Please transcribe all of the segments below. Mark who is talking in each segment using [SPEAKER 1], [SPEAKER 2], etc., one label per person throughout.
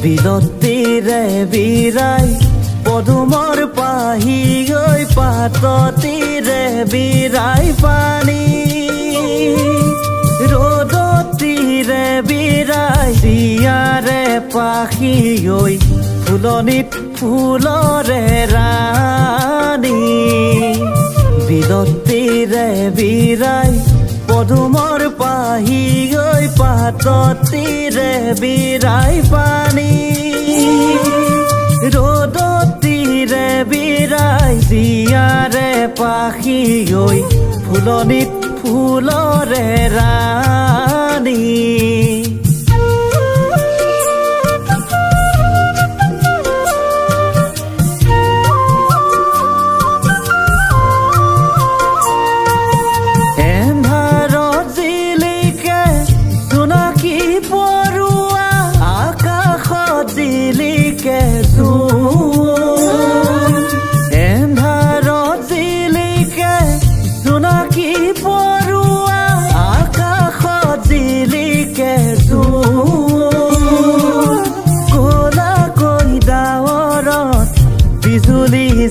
[SPEAKER 1] বিলতীৰে বিৰাই পদুমৰ পাহি গৈ পাততীৰে বিৰাই পানী ৰ'দতীৰে বিৰাই দিয়াৰে পাখি গৈ ফুলনিত ফুলৰে ৰাণী বিলতীৰে বিৰাই পদুমৰ পাহি গৈ পাততীৰে বিৰাই পানী ৰ'দতীৰে বিৰাই দিয়াৰে পাখি গৈ ফুলনিত ফুলৰে ৰাণী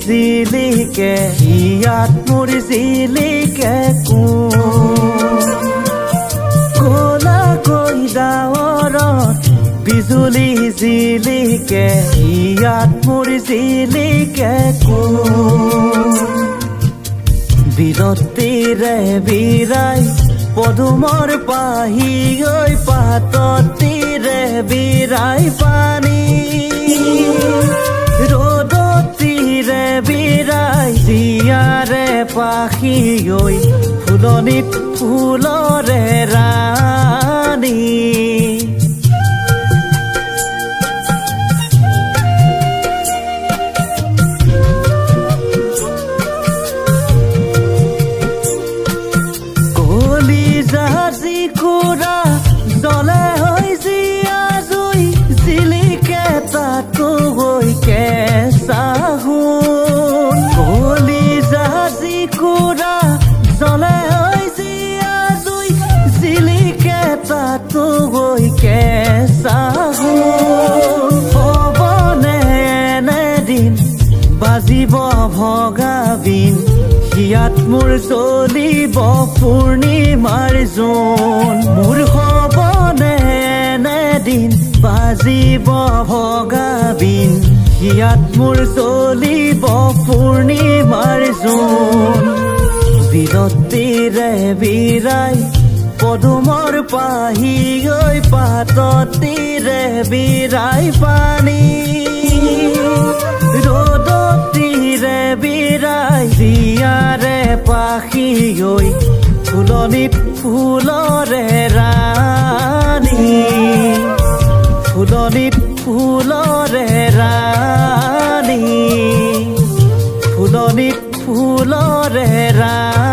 [SPEAKER 1] জিলিকে হিয়াত মোৰ জিলিকে কোলা কৈ ডাৱৰত বিজুলী জিলিকে হিয়াত মোৰ জিলিকে বিলতীৰে বিৰাই পদুমৰ পাহি গৈ পাততীৰে বিৰাই পানী ৰ'দতীৰে বিৰাই দিয়াৰে পাখি গৈ ফুলনিত ফুলৰে ৰাণী কলিজা জিকুৰা জ্বলে হৈ জীয়া জুই জিলিকে তাতো গৈ কেঁচা সোণ কলিজা জিকুৰা জ্বলে হৈ জীয়া জুই জিলিকে তাতো গৈ কেঁচা সোণ হ'বনে এদিন বাজিব ভগা বিন হিয়াত মোৰ জ্বলিব পূৰ্ণিমাৰ জোন মোৰ হ'বনে এদিন বাজিব ভগা বিন হিয়াত মোৰ জ্বলিব পূৰ্ণিমাৰ জোন বিলতীৰে বিৰাই পদুমৰ পাহি গৈ পাততীৰে বিৰাই পানী ৰ'দতীৰে বিৰাই দিয়াৰে পাখি গৈ ফুলনিত ফুলৰে ৰাণী ফুলনিত ফুলৰে ৰাণী ফুলনিত ফুলৰে ৰাণী